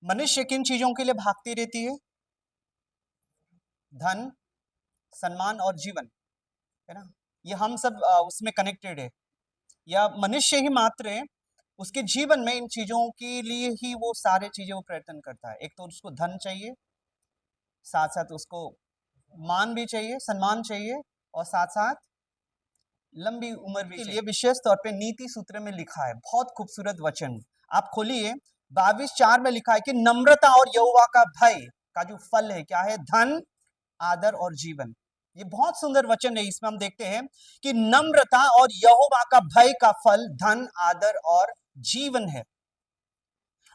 मनुष्य किन चीजों के लिए भागती रहती है? धन, सम्मान और जीवन, है ना। ये हम सब उसमें कनेक्टेड है। या मनुष्य ही मात्र है, उसके जीवन में इन चीजों के लिए ही वो सारे चीजें वो प्रयत्न करता है। एक तो उसको धन चाहिए, साथ साथ उसको मान भी चाहिए, सम्मान चाहिए, और साथ साथ लंबी उम्र भी चाहिए। विशेष तौर पे नीति सूत्र में लिखा है, बहुत खूबसूरत वचन, आप खोलिए। 22:4 में लिखा है कि नम्रता और यहोवा का भय का जो फल है क्या है? धन, आदर और जीवन। ये बहुत सुंदर वचन है। इसमें हम देखते हैं कि नम्रता और यहोवा का भय का फल धन, आदर और जीवन है।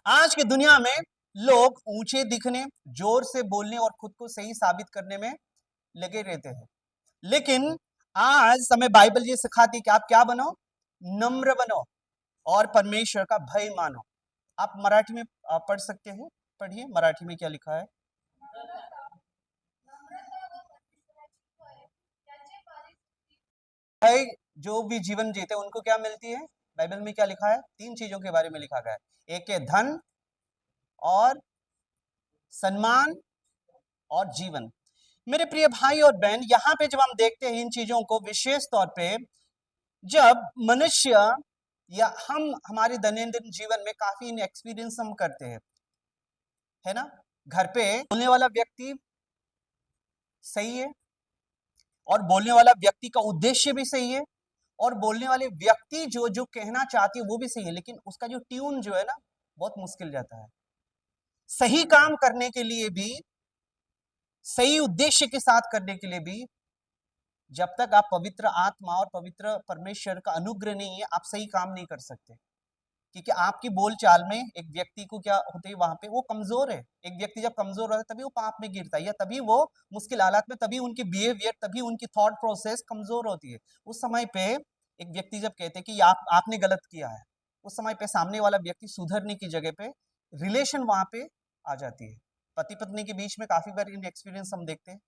आज की दुनिया में लोग ऊंचे दिखने, जोर से बोलने और खुद को सही साबित करने में लगे रहते हैं। लेकिन आज हमें बाइबल ये सिखाती है कि आप क्या बनो? नम्र बनो और परमेश्वर का भय मानो। आप मराठी में पढ़ सकते हैं, पढ़िए मराठी में क्या लिखा है। भय जो भी जीवन जीते उनको क्या मिलती है? बाइबल में क्या लिखा है? 3 चीजों के बारे में लिखा गया है। एक है धन और सम्मान और जीवन। मेरे प्रिय भाई और बहन, यहां पे जब हम देखते हैं इन चीजों को, विशेष तौर पे जब मनुष्य या हम हमारे दैनंदिन जीवन में काफी इन एक्सपीरियंस हम करते हैं, है ना। घर पे बोलने वाला व्यक्ति सही है और बोलने वाला व्यक्ति का उद्देश्य भी सही है, और बोलने वाले व्यक्ति जो जो कहना चाहती है वो भी सही है, लेकिन उसका जो ट्यून जो है ना, बहुत मुश्किल जाता है। सही काम करने के लिए भी, सही उद्देश्य के साथ करने के लिए भी, जब तक आप पवित्र आत्मा और पवित्र परमेश्वर का अनुग्रह नहीं है, आप सही काम नहीं कर सकते। क्योंकि आपकी बोलचाल में एक व्यक्ति को क्या होते है, वहां पे वो कमजोर है। एक व्यक्ति जब कमजोर होता है तभी वो पाप में गिरता है, या तभी वो मुश्किल हालात में, तभी उनकी बिहेवियर, तभी उनकी थॉट प्रोसेस कमजोर होती है। उस समय पे एक व्यक्ति जब कहते हैं कि आपने गलत किया है, उस समय पे सामने वाला व्यक्ति सुधरने की जगह पे रिलेशन वहां पे आ जाती है। पति पत्नी के बीच में काफी बार इन एक्सपीरियंस हम देखते हैं।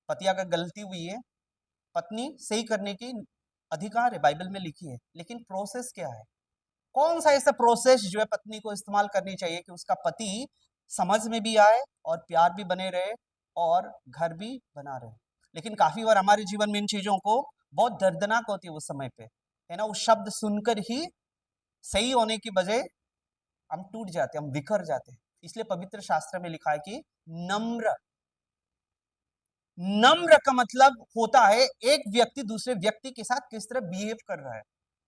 पति अगर गलती हुई है, पत्नी सही करने की अधिकार है, बाइबल में लिखी है, लेकिन प्रोसेस क्या है? कौन सा ऐसा प्रोसेस जो है पत्नी को इस्तेमाल करनी चाहिए कि उसका पति समझ में भी आए और प्यार भी बने रहे और घर भी बना रहे। लेकिन काफी बार हमारे जीवन में इन चीजों को बहुत दर्दनाक होती है उस समय पे, है ना। उस शब्द सुनकर ही सही होने की बजाय हम टूट जाते हैं, हम बिखर जाते हैं। इसलिए पवित्र शास्त्र में लिखा है कि नम्र, नम्र का मतलब होता है एक व्यक्ति दूसरे व्यक्ति के साथ किस तरह बिहेव कर रहा है,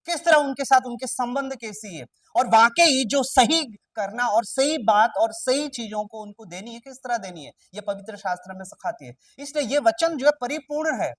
किस तरह उनके साथ उनके संबंध कैसी है, और वाकई जो सही करना और सही बात और सही चीजों को उनको देनी है, किस तरह देनी है, ये पवित्र शास्त्र में सिखाती है। इसलिए ये वचन जो है परिपूर्ण है।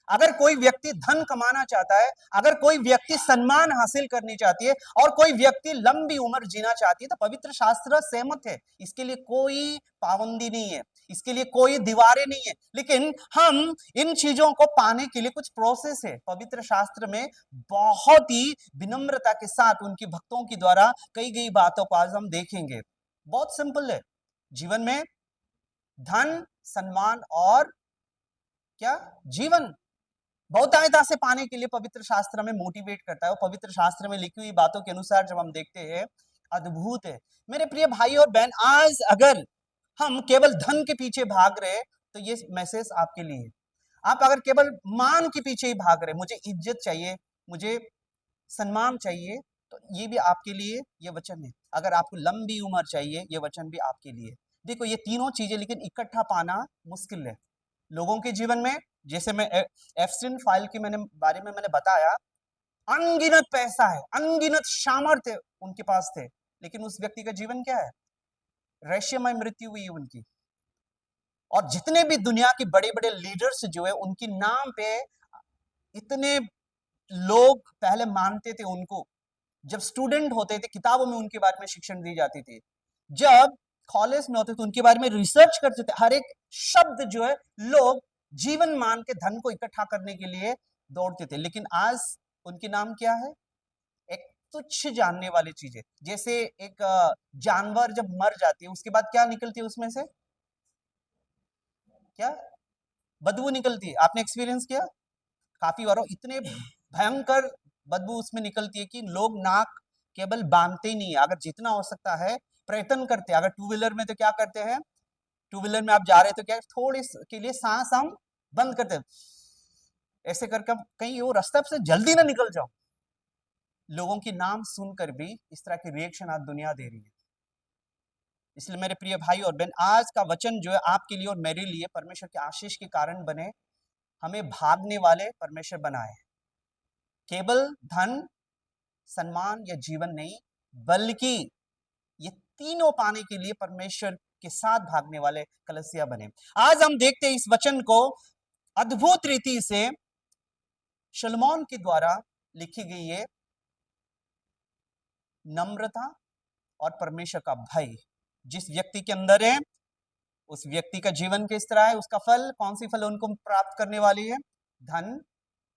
अगर कोई व्यक्ति धन कमाना चाहता है, अगर कोई व्यक्ति सम्मान हासिल करनी चाहती है, और कोई व्यक्ति लंबी उम्र जीना चाहती है, तो पवित्र शास्त्र सहमत है। इसके लिए कोई पाबंदी नहीं है, इसके लिए कोई दीवारें नहीं है। लेकिन हम इन चीजों को पाने के लिए कुछ प्रोसेस है। पवित्र शास्त्र में बहुत ही विनम्रता के साथ उनकी भक्तों के द्वारा कही गई बातों को आज हम देखेंगे। बहुत सिंपल है। जीवन में धन, सम्मान और क्या? जीवन बहुतायता से पाने के लिए पवित्र शास्त्र में मोटिवेट करता है। और पवित्र शास्त्र में लिखी हुई बातों के अनुसार जब हम देखते हैं, अद्भुत है। मेरे प्रिय भाई और बहन, आज अगर हम केवल धन के पीछे भाग रहे, तो ये मैसेज आपके लिए है। आप अगर केवल मान के पीछे ही भाग रहे, मुझे इज्जत चाहिए, मुझे सम्मान चाहिए, तो ये भी आपके लिए ये वचन है। अगर आपको लंबी उम्र चाहिए, ये वचन भी आपके लिए। देखो, ये तीनों चीजें लेकिन इकट्ठा पाना मुश्किल है लोगों के जीवन में। जैसे मैं एफस्टीन फाइल के बारे में मैंने बताया, अनगिनत पैसा है, अनगिनत सामर्थ्य उनके पास थे, लेकिन उस व्यक्ति का जीवन क्या है? रहस्यमय मृत्यु हुई उनकी। और जितने भी दुनिया के बड़े बड़े लीडर्स जो है, उनके नाम पे इतने लोग पहले मानते थे उनको। जब स्टूडेंट होते थे, किताबों में उनके बारे में शिक्षण दी जाती थी। जब कॉलेज में होते थे, उनके बारे में रिसर्च करते थे। हर एक शब्द जो है, लोग जीवन मान के धन को इकट्ठा करने के लिए दौड़ते थे। लेकिन आज उनके नाम क्या है? एक तुच्छ जानने वाली चीजें। जैसे एक जानवर जब मर जाती है, उसके बाद क्या निकलती है उसमें से? क्या? बदबू निकलती है। आपने एक्सपीरियंस किया? काफी बार इतने भयंकर बदबू उसमें निकलती है कि लोग नाक केवल बांधते ही नहीं है, अगर जितना हो सकता है प्रयत्न करते हैं। अगर टू व्हीलर में तो क्या करते हैं, टू व्हीलर में आप जा रहे हैं तो क्या थोड़ी के लिए सांस हम बंद करते हैं, ऐसे करके कहीं वो रास्ते से जल्दी ना निकल जाओ। लोगों की नाम सुनकर भी इस तरह के रिएक्शन आज दुनिया दे रही है। इसलिए मेरे प्रिय भाई और बहन, आज का वचन जो है आपके लिए और मेरे लिए परमेश्वर के आशीष के कारण बने, हमें भागने वाले परमेश्वर बनाए। केवल धन, सम्मान या जीवन नहीं, बल्कि ये तीनों पाने के लिए परमेश्वर के साथ भागने वाले कलसिया बने। आज हम देखते हैं इस वचन को अद्भुत रीति से शलोमोन के द्वारा लिखी गई है। नम्रता और परमेश्वर का भय जिस व्यक्ति के अंदर है, उस व्यक्ति का जीवन किस तरह है, उसका फल, कौन सी फल उनको प्राप्त करने वाली है? धन,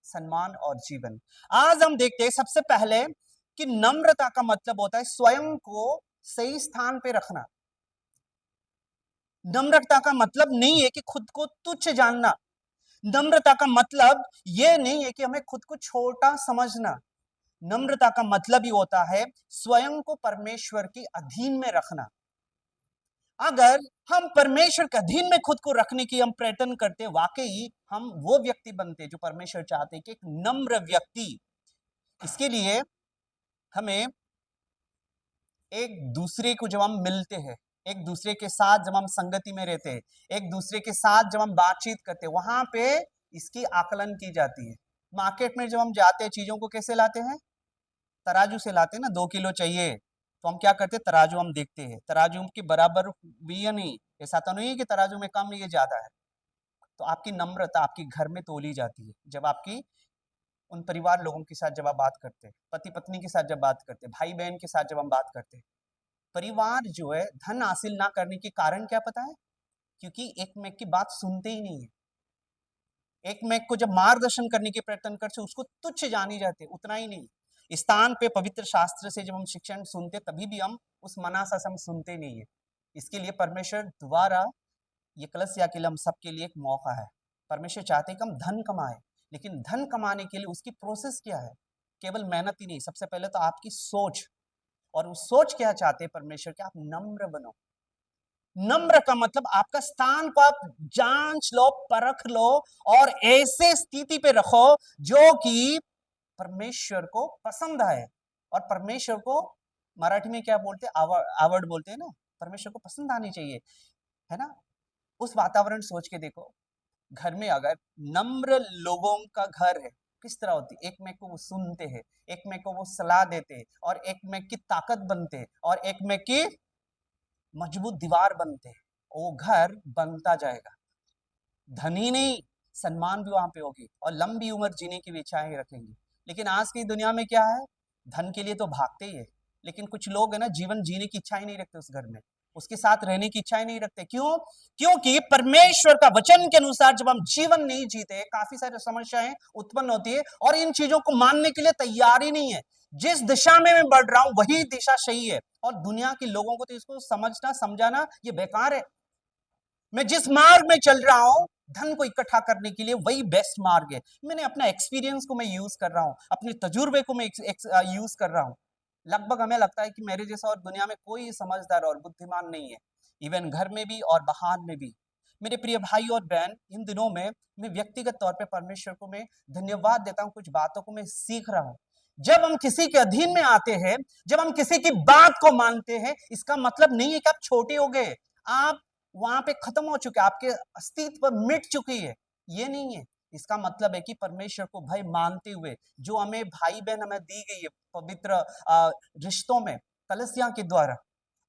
सम्मान और जीवन। आज हम देखते हैं सबसे पहले कि नम्रता का मतलब होता है स्वयं को सही स्थान पे रखना। नम्रता का मतलब नहीं है कि खुद को तुच्छ जानना। नम्रता का मतलब यह नहीं है कि हमें खुद को छोटा समझना। नम्रता का मतलब ही होता है स्वयं को परमेश्वर के अधीन में रखना। अगर हम परमेश्वर के अधीन में खुद को रखने की हम प्रयत्न करते, वाकई हम वो व्यक्ति बनते जो परमेश्वर चाहते कि एक नम्र व्यक्ति। इसके लिए हमें एक दूसरे को जब हम मिलते हैं, एक दूसरे के साथ जब हम संगति में रहते हैं, एक दूसरे के साथ जब हम बातचीत करते हैं, वहां पे इसकी आकलन की जाती है। मार्केट में जब हम जाते हैं, चीजों को कैसे लाते हैं? तराजू से लाते हैं ना। 2 किलो चाहिए तो हम क्या करते हैं, तराजू हम देखते हैं, तराजू के बराबर भी या नहीं। ऐसा तो नहीं है कि तराजू में कम ये ज्यादा है। तो आपकी नम्रता आपकी घर में तोली जाती है जब आपकी उन परिवार लोगों के साथ जब आप बात करते हैं, पति पत्नी के साथ जब बात करते हैं, भाई बहन के साथ जब हम बात करते हैं। परिवार जो है धन हासिल ना करने के कारण क्या पता है? क्योंकि एक में की बात सुनते ही नहीं है। एक में को जब मार्गदर्शन करने के प्रयत्न करते उसको तुच्छ जानी जाते, उतना ही नहीं। स्थान पे पवित्र शास्त्र से जब हम शिक्षण सुनते तभी भी हम उस मनासा से हम सुनते नहीं है। इसके लिए परमेश्वर द्वारा ये कलसिया के लिए हम सबके लिए एक मौका है। परमेश्वर चाहते कि हम धन कमाए, लेकिन धन कमाने के लिए उसकी प्रोसेस क्या है? केवल मेहनत ही नहीं, सबसे पहले तो आपकी सोच। और उस सोच क्या चाहते हैं परमेश्वर कि आप नम्र बनो। नम्र का मतलब आपका स्थान को आप जांच लो, परख लो और ऐसे स्थिति पे रखो जो कि परमेश्वर को पसंद आए। और परमेश्वर को मराठी में क्या बोलते हैं? आवड़ बोलते हैं ना। परमेश्वर को पसंद आनी चाहिए, है ना। उस वातावरण सोच के देखो, घर में अगर नम्र लोगों का घर है, किस तरह होती है? एक में को वो सुनते हैं, एक में को वो सलाह देते हैं, और एक में की ताकत बनते हैं, और एक में की मजबूत दीवार बनते हैं। वो घर बनता जाएगा। धनी नहीं, सम्मान भी वहां पे होगी और लंबी उम्र जीने की भी इच्छाएं रखेंगे। लेकिन आज की दुनिया में क्या है? धन के लिए तो भागते ही है, लेकिन कुछ लोग है ना, जीवन जीने की इच्छा ही नहीं रखते उस घर में, उसके साथ रहने की इच्छा ही नहीं रखते। क्यों? क्योंकि परमेश्वर का वचन के अनुसार जब हम जीवन नहीं जीते, काफी सारी समस्याएं उत्पन्न होती है और इन चीजों को मानने के लिए तैयार ही नहीं है। जिस दिशा में मैं बढ़ रहा हूं वही दिशा सही है, और दुनिया के लोगों को तो इसको समझना समझाना ये बेकार है। मैं जिस मार्ग में चल रहा हूं धन को इकट्ठा करने के लिए, वही बेस्ट मार्ग है। मैंने अपना एक्सपीरियंस को मैं यूज कर रहा हूं, अपने तजुर्बे को मैं यूज कर रहा हूं। लगभग हमें लगता है कि मेरे जैसा और दुनिया में कोई समझदार और बुद्धिमान नहीं है, इवन घर में भी और बाहर में भी। मेरे प्रिय भाई और बहन, इन दिनों में मैं व्यक्तिगत तौर पे परमेश्वर को मैं धन्यवाद देता हूं, कुछ बातों को मैं सीख रहा हूं। जब हम किसी के अधीन में आते हैं, जब हम किसी की बात को मानते हैं, इसका मतलब नहीं है कि आप छोटे हो गए, आप वहां पे खत्म हो चुके, आपके अस्तित्व मिट चुकी है, ये नहीं है। इसका मतलब है कि परमेश्वर को भय मानते हुए जो हमें भाई बहन हमें दी गई है पवित्र रिश्तों में कलसिया के द्वारा,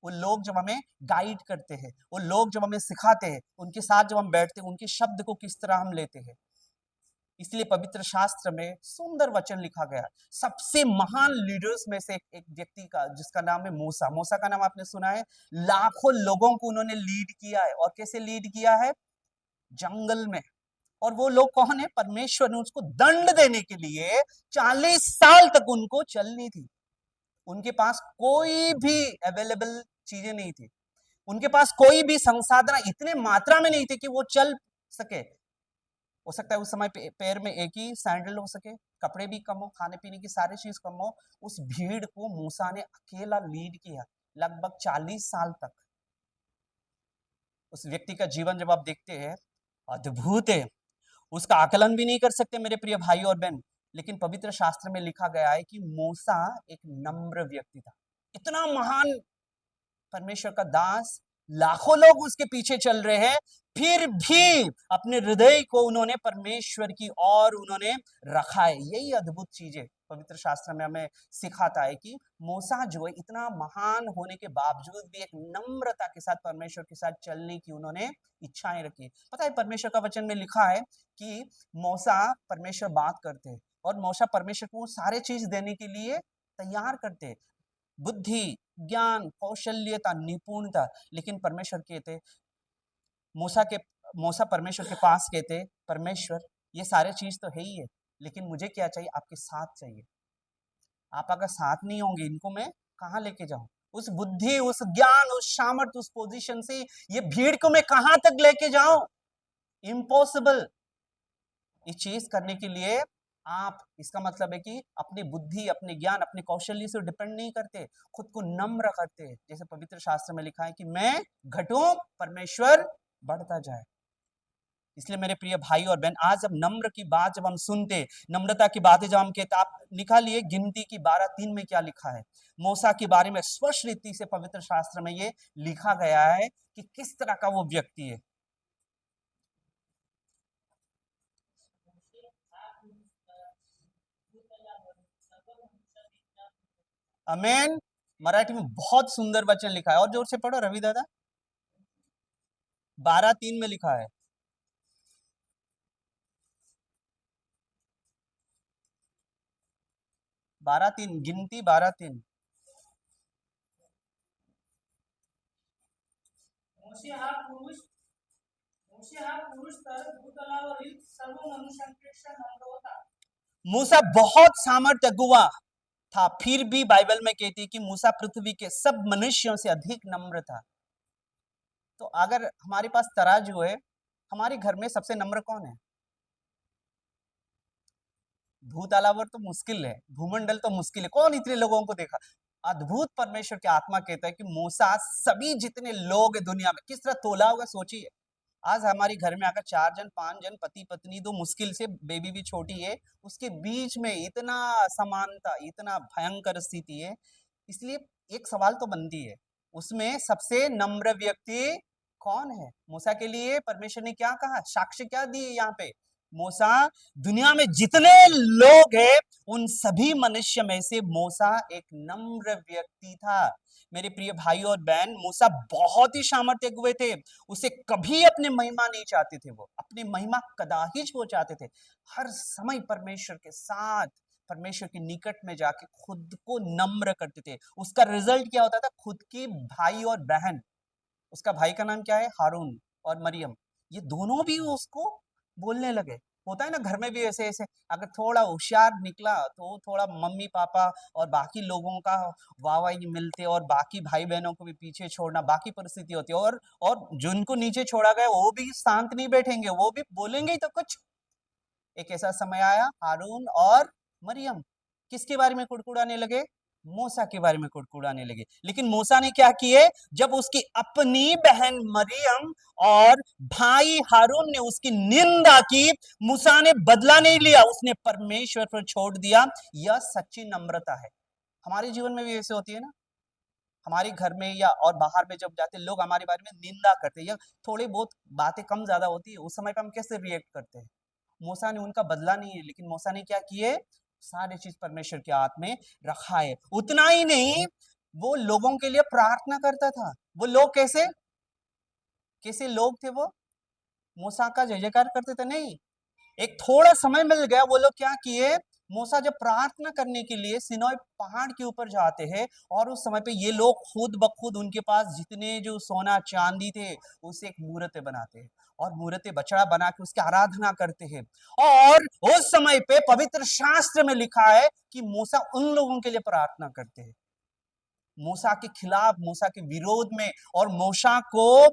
वो लोग जब हमें गाइड करते हैं, वो लोग जब हमें सिखाते हैं, उनके साथ जब हम बैठते हैं, उनके शब्द को किस तरह हम लेते हैं। इसलिए पवित्र शास्त्र में सुंदर वचन लिखा गया। सबसे महान लीडर्स में से एक व्यक्ति का जिसका नाम है मूसा। मूसा का नाम आपने सुना है। लाखों लोगों को उन्होंने लीड किया है, और कैसे लीड किया है? जंगल में। और वो लोग कौन है? परमेश्वर ने उसको दंड देने के लिए 40 साल तक उनको चलनी थी। उनके पास कोई भी अवेलेबल चीजें नहीं थी, उनके पास कोई भी संसाधन इतने मात्रा में नहीं थे कि वो चल सके। हो सकता है उस समय पैर में एक ही सैंडल हो सके, कपड़े भी कम हो, खाने पीने की सारी चीज कम हो। उस भीड़ को मूसा ने अकेला लीड किया। लगभग 40 साल तक। उस व्यक्ति का जीवन जब आप देखते हैं, अद्भुत है, उसका आकलन भी नहीं कर सकते मेरे प्रिय भाई और बहन। लेकिन पवित्र शास्त्र में लिखा गया है कि मूसा एक नम्र व्यक्ति था। इतना महान परमेश्वर का दास, लाखों लोग उसके पीछे चल रहे हैं, फिर भी अपने हृदय को उन्होंने परमेश्वर की ओर उन्होंने रखा है। यही अद्भुत चीज है, पवित्र शास्त्र में हमें सिखाता है कि मूसा जो है इतना महान होने के बावजूद भी एक नम्रता के साथ परमेश्वर के साथ चलने की उन्होंने इच्छाएं रखी। पता है परमेश्वर का वचन में लिखा है कि मूसा परमेश्वर बात करते हैं और मूसा परमेश्वर को सारे चीज देने के लिए तैयार करते हैं, बुद्धि, ज्ञान, कौशल्यता, निपुणता। लेकिन परमेश्वर कहते मूसा परमेश्वर के पास कहते, परमेश्वर ये सारे चीज तो है ही है, लेकिन मुझे क्या चाहिए? आपके साथ चाहिए। आप अगर साथ नहीं होंगे, इनको मैं कहाँ लेके जाऊं? उस बुद्धि, उस ज्ञान, उस सामर्थ्य, उस पोजीशन से ये भीड़ को मैं कहां तक लेके जाऊं? इम्पॉसिबल। ये चीज करने के लिए आप, इसका मतलब है कि अपनी बुद्धि, अपने ज्ञान, अपने कौशल्य से डिपेंड नहीं करते, खुद को नम्र करते। जैसे पवित्र शास्त्र में लिखा है कि मैं घटूं, परमेश्वर बढ़ता जाए। इसलिए मेरे प्रिय भाई और बहन, आज जब नम्र की बात जब हम सुनते, नम्रता की बातें जब हम कहते, आप निकालिए गिनती की 12:3 में क्या लिखा है। मूसा के बारे में स्पष्ट रीति से पवित्र शास्त्र में ये लिखा गया है कि किस तरह का वो व्यक्ति है। अमेन। मराठी में बहुत सुंदर वचन लिखा है, और जोर से पढ़ो रवि दादा। 12:3 में लिखा है। 12:3, गिनती 12:3। मोशे हा पुरुष तर भूतलावरील सर्व मनुष्यांपेक्षा नम्र होता। मूसा बहुत सामर्थ्य अगुवा था, फिर भी बाइबल में कहती है कि मूसा पृथ्वी के सब मनुष्यों से अधिक नम्र था। तो अगर हमारे पास तराजू है, हमारे घर में सबसे नम्र कौन है? भूतलावर तो मुश्किल है, भूमंडल तो मुश्किल है, कौन इतने लोगों को देखा? अद्भुत परमेश्वर की आत्मा कहता है कि मूसा सभी जितने लोग है दुनिया में किस तरह तोला होगा, सोचिए। आज हमारे घर में अगर 4 जन 5 जन, पति पत्नी, दो मुश्किल से बेबी भी छोटी है, उसके बीच में इतना असमानता, इतना भयंकर स्थिति है। इसलिए एक सवाल तो बनती है, उसमें सबसे नम्र व्यक्ति कौन है? मूसा के लिए परमेश्वर ने क्या कहा, साक्ष्य क्या दिए यहाँ पे? मूसा, दुनिया में जितने लोग हैं उन सभी मनुष्य में से मूसा एक नम्र व्यक्ति था। मेरे प्रिय भाई और बहन, मूसा बहुत ही सामर्थ्य हुए थे, उसे कभी अपने महिमा नहीं चाहते थे, वो अपनी महिमा कदाहिच वो चाहते थे। हर समय परमेश्वर के साथ, परमेश्वर के निकट में जाके खुद को नम्र करते थे। उसका रिजल्ट क्या होता था? खुद की भाई और बहन, उसका भाई का नाम क्या है? हारून और मरियम, ये दोनों भी उसको बोलने लगे। होता है ना घर में भी ऐसे ऐसे, अगर थोड़ा होशियार निकला तो थोड़ा मम्मी पापा और बाकी लोगों का वाहवाही मिलते, और बाकी भाई बहनों को भी पीछे छोड़ना, बाकी परिस्थिति होती है। और जिनको नीचे छोड़ा गया वो भी शांत नहीं बैठेंगे, वो भी बोलेंगे ही तो कुछ। एक ऐसा समय आया, हारून और मरियम किसके बारे में कुड़कुड़ाने लगे? मूसा के बारे में कुड़कुड़ाने लगे। लेकिन मूसा ने क्या किए? जब उसकी अपनी बहन मरियम और भाई हारून ने उसकी निंदा की, मूसा ने बदला नहीं लिया, उसने परमेश्वर पर छोड़ दिया। यह सच्ची नम्रता है। हमारे जीवन में भी ऐसे होती है ना, हमारे घर में या और बाहर में जब जाते, लोग हमारे बारे में निंदा करते हैं या थोड़ी बहुत बातें कम ज्यादा होती है, उस समय पर हम कैसे रिएक्ट करते हैं? मूसा ने उनका बदला नहीं है, लेकिन मूसा ने क्या किए? सारी चीज परमेश्वर के हाथ में रखा है। उतना ही नहीं, वो लोगों के लिए प्रार्थना करता था। वो लोग कैसे कैसे लोग थे? वो मूसा का जय जयकार करते थे? नहीं। एक थोड़ा समय मिल गया, वो लोग क्या किए? मूसा जब प्रार्थना करने के लिए सिनोई पहाड़ के ऊपर जाते हैं, और उस समय पे ये लोग खुद ब खुद उनके पास जितने जो सोना चांदी थे उससे एक मूर्त बनाते हैं, और मूर्त बछड़ा बना के उसकी आराधना करते हैं। और उस समय पे पवित्र शास्त्र में लिखा है कि मूसा उन लोगों के लिए प्रार्थना करते हैं, मूसा के खिलाफ, मूसा के विरोध में। और मूसा को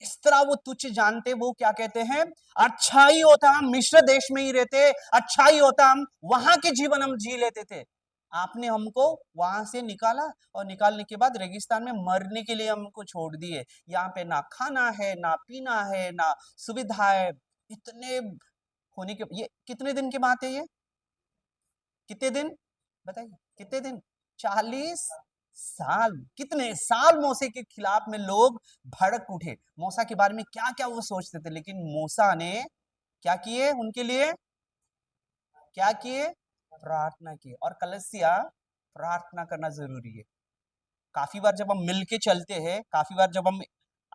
इस तरह वो तुच्छ जानते, वो क्या कहते हैं? अच्छा ही होता हम मिस्र देश में ही रहते, अच्छा ही होता हम वहां के जीवन हम जी लेते थे। आपने हमको वहां से निकाला और निकालने के बाद रेगिस्तान में मरने के लिए हमको छोड़ दिए। यहाँ पे ना खाना है, ना पीना है, ना सुविधा है। इतने होने के ये कितने दिन की बात है ये? कितने दिन बताइए? कितने दिन? 40 साल। कितने साल मूसा के खिलाफ में लोग भड़क उठे, मूसा के बारे में क्या क्या वो सोचते थे, लेकिन मूसा ने क्या किए उनके लिए? क्या किए? प्रार्थना किए। और कलीसिया, प्रार्थना करना जरूरी है। काफी बार जब हम मिलके चलते हैं, काफी बार जब हम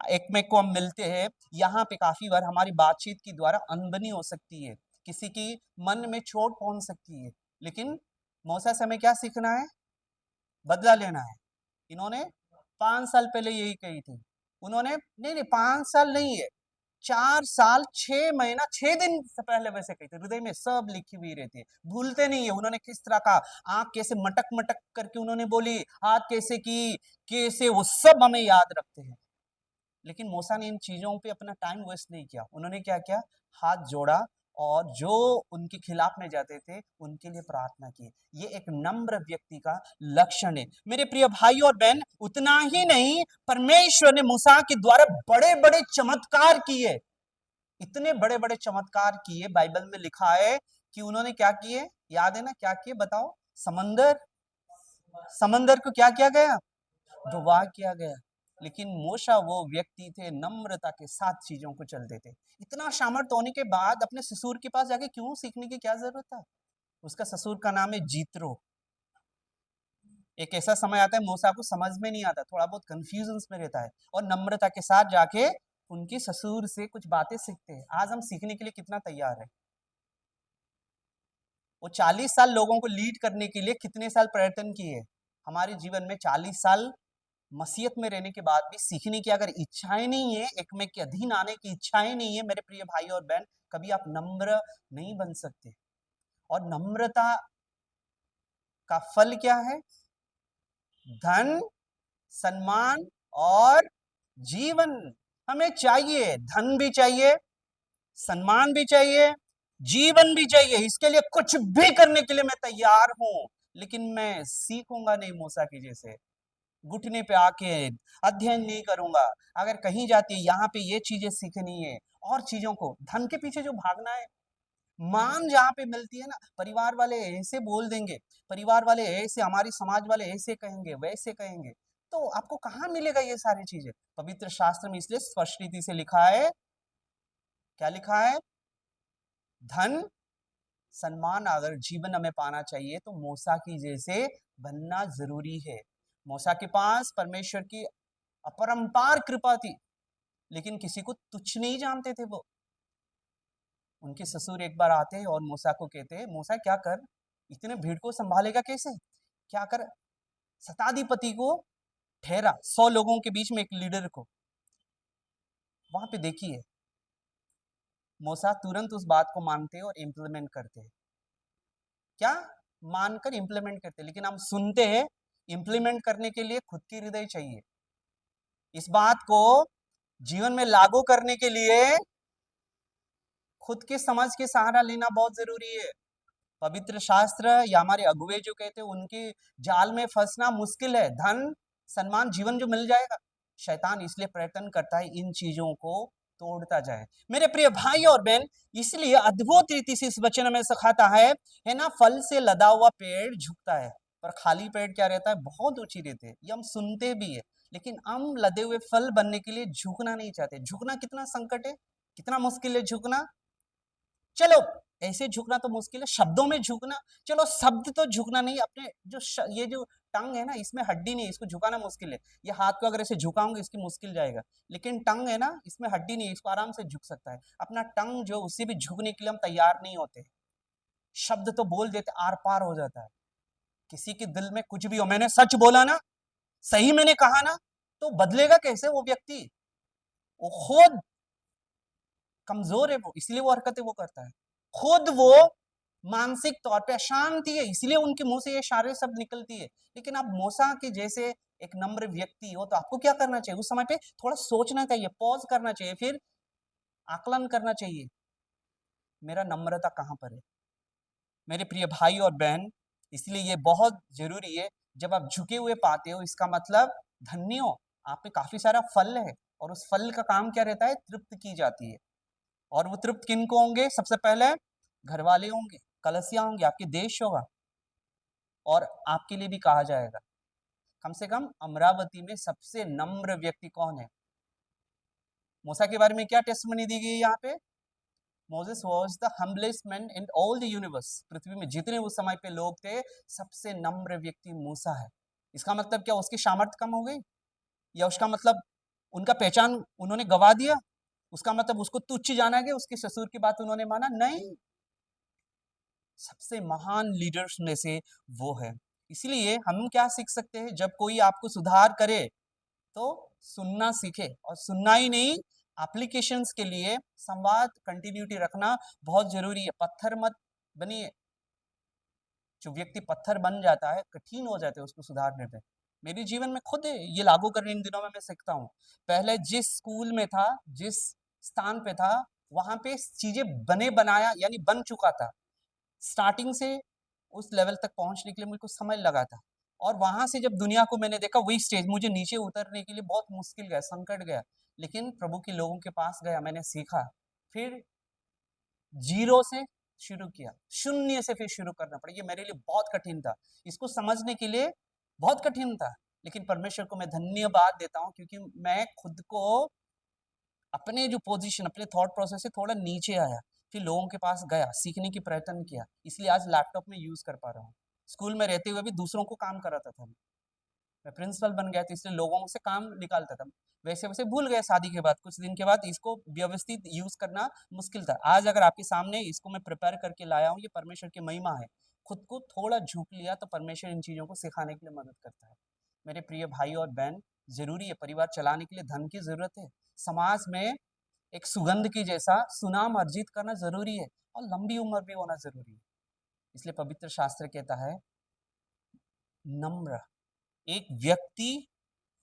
एक में को हम मिलते हैं, यहाँ पे काफी बार हमारी बातचीत के द्वारा अनबनी हो सकती है, किसी की मन में चोट पहुंच सकती है, लेकिन मूसा से हमें क्या सीखना है? बदला लेना है। इन्होंने 5 साल पहले यही कही थी। उन्होंने नहीं नहीं 5 साल नहीं है, 4 साल 6 महीना 6 दिन से पहले वैसे कही थी। हृदय में सब लिखी हुई रहती है, भूलते नहीं है। उन्होंने किस तरह का आंख कैसे मटक मटक करके उन्होंने बोली, हाथ कैसे की, कैसे, वो सब हमें याद रखते हैं। लेकिन मूसा ने इन चीजों पे अपना टाइम वेस्ट नहीं किया। उन्होंने क्या किया? हाथ जोड़ा और जो उनके खिलाफ में जाते थे उनके लिए प्रार्थना की। ये एक नम्र व्यक्ति का लक्षण है। मेरे प्रिय भाई और बहन, उतना ही नहीं, परमेश्वर ने मूसा के द्वारा बड़े बड़े चमत्कार किए। इतने बड़े बड़े चमत्कार किए, बाइबल में लिखा है कि उन्होंने क्या किए? याद है ना? क्या किए बताओ? समंदर को क्या किया गया? डुबा किया गया। लेकिन मूसा वो व्यक्ति थे, नम्रता के साथ चीजों को चलते थे। इतना सामर्थ्य होने के बाद अपने ससुर के पास जाके क्यों सीखने की क्या जरूरत था? उसका ससुर का नाम है जीत्रो। एक ऐसा समय आता है मूसा को समझ में नहीं आता, थोड़ा बहुत कंफ्यूजन में रहता है, और नम्रता के साथ जाके उनके ससुर से कुछ बातें सीखते हैं। आज हम सीखने के लिए कितना तैयार है? वो 40 साल लोगों को लीड करने के लिए कितने साल प्रयत्न किए? हमारे जीवन में 40 साल मसीहत में रहने के बाद भी सीखने की अगर इच्छाएं नहीं है, एक में के अधीन आने की इच्छाएं नहीं है, मेरे प्रिय भाई और बहन, कभी आप नम्र नहीं बन सकते। और नम्रता का फल क्या है? धन, सम्मान और जीवन। हमें चाहिए, धन भी चाहिए, सम्मान भी चाहिए, जीवन भी चाहिए। इसके लिए कुछ भी करने के लिए मैं तैयार हूं, लेकिन मैं सीखूंगा नहीं मूसा की जैसे घुटने पे आके अध्ययन नहीं करूंगा। अगर कहीं जाती है यहाँ पे ये चीजें सीखनी है, और चीजों को धन के पीछे जो भागना है, मान जहाँ पे मिलती है ना, परिवार वाले ऐसे बोल देंगे, परिवार वाले ऐसे, हमारी समाज वाले ऐसे कहेंगे, वैसे कहेंगे, तो आपको कहाँ मिलेगा ये सारी चीजें? पवित्र शास्त्र में इसलिए स्पष्ट रीति से लिखा है, क्या लिखा है? धन, सम्मान अगर जीवन हमें पाना चाहिए तो मूसा की जैसे बनना जरूरी है। मूसा के पास परमेश्वर की अपरंपार कृपा थी, लेकिन किसी को तुच्छ नहीं जानते थे वो। उनके ससुर एक बार आते हैं और मूसा को कहते हैं, मूसा क्या कर, इतने भीड़ को संभालेगा कैसे? क्या कर, शताधिपति को ठहरा, 100 लोगों के बीच में एक लीडर को। वहां पे देखिए, मूसा तुरंत उस बात को मानते हैं और इम्प्लीमेंट करते हैं। क्या मानकर इम्प्लीमेंट करते हैं? लेकिन हम सुनते हैं, इम्प्लीमेंट करने के लिए खुद की हृदय चाहिए। इस बात को जीवन में लागू करने के लिए खुद के समझ के सहारा लेना बहुत जरूरी है। पवित्र शास्त्र या हमारे अगुवे जो कहते हैं, उनके जाल में फंसना मुश्किल है। धन, सम्मान, जीवन जो मिल जाएगा, शैतान इसलिए प्रयत्न करता है इन चीजों को तोड़ता जाए। मेरे प्रिय भाई और बहन, इसलिए अद्भुत रीति से इस वचन में सिखाता है ना, फल से लदा हुआ पेड़ झुकता है, पर खाली पेड़ क्या रहता है? बहुत ऊंची रहते हैं। ये हम सुनते भी है, लेकिन हम लदे हुए फल बनने के लिए झुकना नहीं चाहते। झुकना कितना संकट है, कितना मुश्किल है झुकना। चलो, ऐसे झुकना तो मुश्किल है, शब्दों में झुकना, चलो शब्द तो झुकना नहीं, अपने जो ये जो टंग है ना, इसमें हड्डी नहीं है, इसको झुकाना मुश्किल है। ये हाथ को अगर ऐसे झुकाऊंगे इसकी मुश्किल जाएगा, लेकिन टंग है ना, इसमें हड्डी नहीं है, इसको आराम से झुक सकता है। अपना टंग जो, उससे भी झुकने के लिए हम तैयार नहीं होते। शब्द तो बोल देते, आर पार हो जाता है। किसी के दिल में कुछ भी हो, मैंने सच बोला ना, सही मैंने कहा ना, तो बदलेगा कैसे वो व्यक्ति? वो खुद कमजोर है, वो इसलिए वो हरकतें वो करता है। खुद वो मानसिक तौर पे अशांति है, इसलिए उनके मुंह से ये सारे शब्द निकलती है। लेकिन आप मूसा के जैसे एक नम्र व्यक्ति हो, तो आपको क्या करना चाहिए? उस समय पे थोड़ा सोचना चाहिए, पॉज करना चाहिए, फिर आकलन करना चाहिए, मेरा नम्रता कहां पर है? मेरे प्रिय भाई और बहन, इसलिए ये बहुत जरूरी है। जब आप झुके हुए पाते हो, इसका मतलब धन्य हो, आप में काफी सारा फल है, और उस फल का काम क्या रहता है? तृप्त की जाती है। और वो तृप्त किन को होंगे? सबसे पहले घर वाले होंगे, कलसिया होंगे, आपके देश होगा, और आपके लिए भी कहा जाएगा। कम से कम अमरावती में सबसे नम्र व्यक्ति कौन है? मूसा के बारे में क्या टेस्टमनी दी गई है यहाँ पे? Moses was the humblest man in all the universe. पृथ्वी में जितने उस समय पे लोग थे, सबसे नम्र व्यक्ति मूसा है। इसका मतलब क्या उसकी सामर्थ्य कम हो गई, या उसका मतलब उनका पहचान उन्होंने गवा दिया? उसका मतलब उसको तुच्छ जाना गया, उसके ससुर की बात उन्होंने माना? नहीं, सबसे महान लीडर्स में से वो है। इसलिए हम क्या सीख सकते हैं? जब कोई आपको सुधार करे तो सुनना सीखे, और सुनना ही नहीं, एप्लीकेशंस के लिए संवाद कंटिन्यूटी रखना बहुत जरूरी है। पत्थर मत बनिए। जो व्यक्ति पत्थर बन जाता है, कठिन हो जाते हैं उसको सुधारने पे। मेरे जीवन में खुद ये लागू करने इन दिनों में मैं सीखता हूँ। पहले जिस स्कूल में था, जिस स्थान पे था, वहां पे चीजें बने बनाया यानी बन चुका था। स्टार्टिंग से उस लेवल तक पहुंचने के लिए मुझे कुछ समय लगा था, और वहां से जब दुनिया को मैंने देखा, वही स्टेज मुझे नीचे उतरने के लिए बहुत मुश्किल गया, संकट गया। लेकिन प्रभु के लोगों के पास गया, मैंने सीखा, फिर जीरो से शुरू किया, शून्य से फिर शुरू करना पड़ा। ये मेरे लिए बहुत कठिन था, इसको समझने के लिए बहुत कठिन था। लेकिन परमेश्वर को मैं धन्यवाद देता हूँ, क्योंकि मैं खुद को अपने जो पोजीशन, अपने थॉट प्रोसेस से थोड़ा नीचे आया, फिर लोगों के पास गया, सीखने की प्रयत्न किया, इसलिए आज लैपटॉप में यूज कर पा रहा हूँ। स्कूल में रहते हुए भी दूसरों को काम कराता था, मैं प्रिंसिपल बन गया था, इसलिए लोगों से काम निकालता था। वैसे वैसे भूल गए, शादी के बाद कुछ दिन के बाद इसको व्यवस्थित यूज करना मुश्किल था। आज अगर आपके सामने इसको मैं प्रिपेयर करके लाया हूँ, ये परमेश्वर की महिमा है। खुद को थोड़ा झुक लिया तो परमेश्वर इन चीजों को सिखाने के लिए मदद करता है। मेरे प्रिय भाई और बहन, जरूरी है, परिवार चलाने के लिए धन की जरूरत है। समाज में एक सुगंध की जैसा सुनाम अर्जित करना जरूरी है, और लंबी उम्र भी होना जरूरी है। इसलिए पवित्र शास्त्र कहता है, नम्र एक व्यक्ति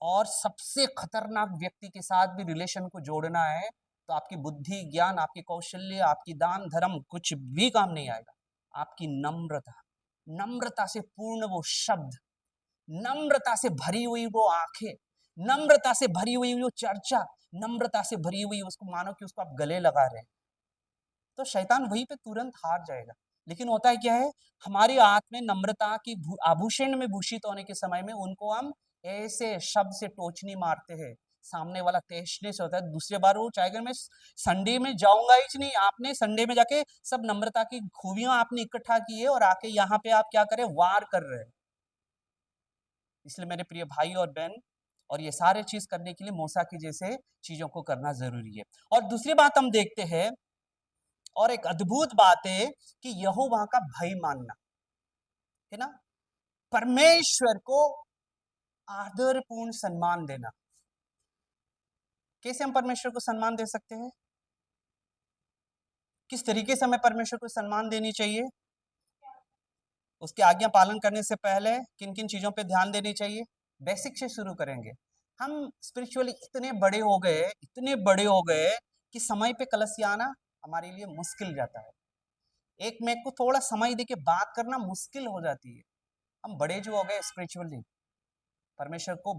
और सबसे खतरनाक व्यक्ति के साथ भी रिलेशन को जोड़ना है, तो आपकी बुद्धि, ज्ञान, आपकी कौशल्य, आपकी दान धर्म कुछ भी काम नहीं आएगा। आपकी नम्रता, नम्रता से पूर्ण वो शब्द, नम्रता से भरी हुई वो आंखें, नम्रता से भरी हुई वो चर्चा, नम्रता से भरी हुई उसको मानो कि उसको आप गले लगा रहे हैं, तो शैतान वहीं पे तुरंत हार जाएगा। लेकिन होता है क्या है, हमारी आत्म में नम्रता की आभूषण में भूषित होने के समय में उनको हम ऐसे शब्द से टोचनी मारते हैं, सामने वाला तैशने से होता है। दूसरी बार वो चाहेगा मैं संडे में जाऊंगा ही नहीं, आपने संडे में जाके सब नम्रता की खूबियां आपने इकट्ठा की है, और आके यहाँ पे आप क्या करें, वार कर रहे हैं। इसलिए मेरे प्रिय भाई और बहन, और ये सारे चीज करने के लिए मूसा की जैसे चीजों को करना जरूरी है। और दूसरी बात हम देखते हैं, और एक अद्भुत बात है कि यहोवा का भय मानना, है ना, परमेश्वर को आदरपूर्ण सम्मान देना। कैसे हम परमेश्वर को सम्मान दे सकते हैं? किस तरीके से हमें परमेश्वर को सम्मान देनी चाहिए? उसकी आज्ञा पालन करने से पहले किन किन चीजों पे ध्यान देनी चाहिए? बेसिक से शुरू करेंगे। हम स्पिरिचुअली इतने बड़े हो गए, इतने बड़े हो गए कि समय पे कलश आना हमारे लिए मुश्किल जाता है। एक में को थोड़ा समय देके बात करना मुश्किल हो जाती है। हम बड़े जो हो गए स्पिरिचुअली, परमेश्वर को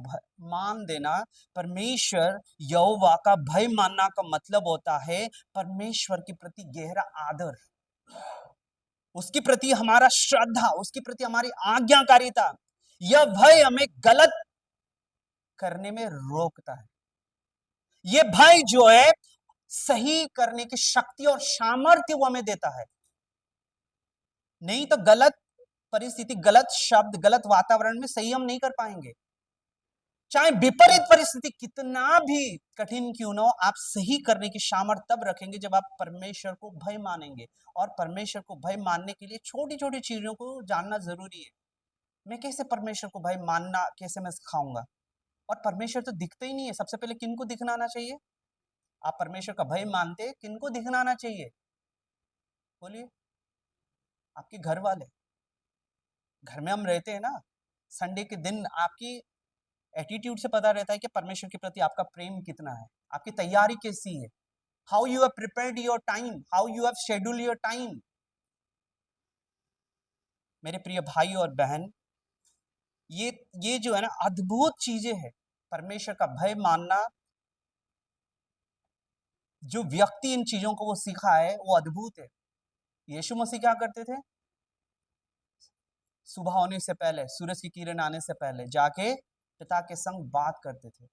मान देना, परमेश्वर यहोवा का भय मानना का मतलब होता है परमेश्वर के प्रति गहरा आदर, उसके प्रति हमारा श्रद्धा, उसके प्रति हमारी आज्ञाकारिता। यह भय हमें गलत करने में रोकता है। यह भय जो है सही करने की शक्ति और सामर्थ्य वो हमें देता है। नहीं तो गलत परिस्थिति, गलत शब्द, गलत वातावरण में सही हम नहीं कर पाएंगे। चाहे विपरीत परिस्थिति कितना भी कठिन क्यों न हो, आप सही करने की सामर्थ्य तब रखेंगे जब आप परमेश्वर को भय मानेंगे। और परमेश्वर को भय मानने के लिए छोटी छोटी चीजों को जानना जरूरी है। मैं कैसे परमेश्वर को भय मानना कैसे मैं सिखाऊंगा? और परमेश्वर तो दिखते ही नहीं है। सबसे पहले किनको दिखना आना चाहिए? आप परमेश्वर का भय मानते किनको दिखना आना चाहिए? बोलिए। आपके घर वाले। घर में हम रहते हैं ना, संडे के दिन आपकी एटीट्यूड से पता रहता है कि परमेश्वर के प्रति आपका प्रेम कितना है, आपकी तैयारी कैसी है, how you have prepared your time, how you have schedule your time. मेरे प्रिय भाई और बहन, ये जो है ना अद्भुत चीजें हैं। परमेश्वर का भय मानना, जो व्यक्ति इन चीजों को वो सीखा है वो अद्भुत है। यीशु मसीह क्या करते थे? सुबह होने से पहले, सूरज की किरण आने से पहले जाके पिता के संग बात करते थे।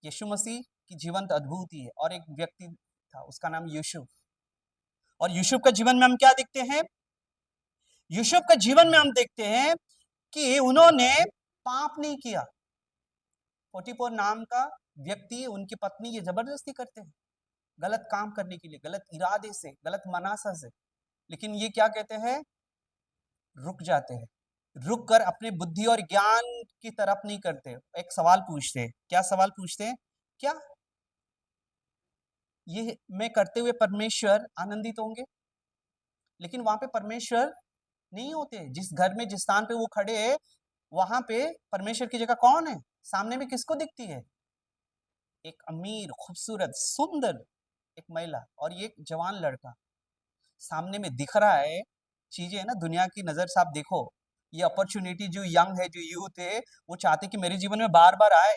यीशु मसीह की जीवन तो अद्भुत ही है। और एक व्यक्ति था, उसका नाम यूसुफ। और यूसुफ का जीवन में हम क्या देखते हैं? यूसुफ का जीवन में हम देखते हैं कि उन्होंने पाप नहीं किया। पोटीपोर नाम का व्यक्ति, उनकी पत्नी ये जबरदस्ती करते हैं गलत काम करने के लिए, गलत इरादे से, गलत मनासा से। लेकिन ये क्या कहते हैं? रुक जाते हैं, रुक कर अपने बुद्धि और ज्ञान की तरफ नहीं करते। एक सवाल पूछते हैं। क्या सवाल पूछते हैं? क्या ये मैं करते हुए परमेश्वर आनंदित होंगे? लेकिन वहां पे परमेश्वर नहीं होते। जिस घर में, जिस स्थान पे वो खड़े हैं, वहां पे परमेश्वर की जगह कौन है? सामने में किसको दिखती है? एक अमीर, खूबसूरत, सुंदर एक महिला और ये एक जवान लड़का सामने में दिख रहा है। चीजें है ना, दुनिया की नजर से आप देखो, ये अपॉर्चुनिटी जो यंग है, जो यूथ है, वो चाहते कि मेरे जीवन में बार बार आए।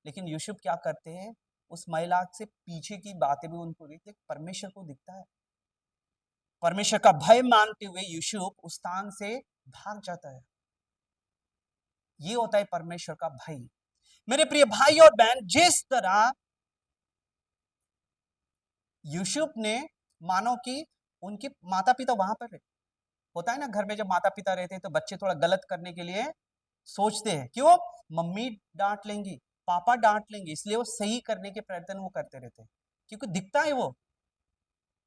लेकिन यूसुफ क्या करते हैं? उस महिला से पीछे की बातें भी उनको देखते, परमेश्वर को दिखता है। परमेश्वर का भय मानते हुए यूसुफ उस स्थान से भाग जाता है। ये होता है परमेश्वर का भय। मेरे प्रिय भाई और बहन, जिस तरह यूसुफ ने, मानो कि उनके माता पिता वहां पर रहे, होता है ना घर में जब माता पिता रहते हैं तो बच्चे थोड़ा गलत करने के लिए सोचते हैं। क्यों? मम्मी डांट लेंगी, पापा डांट लेंगे, इसलिए वो सही करने के प्रयत्न वो करते रहते हैं, क्योंकि दिखता है वो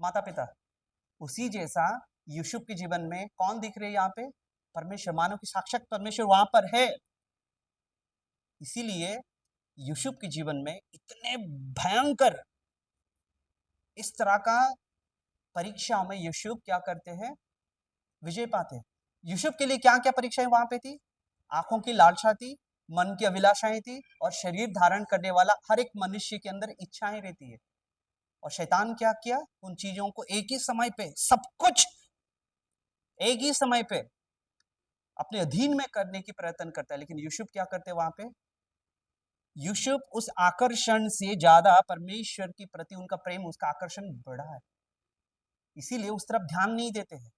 माता पिता। उसी जैसा यूसुफ के जीवन में कौन दिख रहे हैं यहाँ पे? परमेश्वर। मानो कि साक्षात परमेश्वर वहां पर है। इसीलिए यूसुफ के जीवन में इतने भयंकर इस तरह का परीक्षाओं में यूसुफ क्या करते हैं? विजय पाते हैं। यूसुफ के लिए क्या क्या परीक्षाएं वहां पे थी? आंखों की लालसा थी, मन की अभिलाषाएं थी, और शरीर धारण करने वाला हर एक मनुष्य के अंदर इच्छाएं रहती है। और शैतान क्या किया? उन चीजों को एक ही समय पे, सब कुछ एक ही समय पे अपने अधीन में करने की प्रयत्न करता है। लेकिन यूसुफ क्या करते हैं वहां पे? यूसुफ उस आकर्षण से ज्यादा परमेश्वर के प्रति उनका प्रेम, उसका आकर्षण बढ़ा है। इसीलिए उस तरफ ध्यान नहीं देते हैं।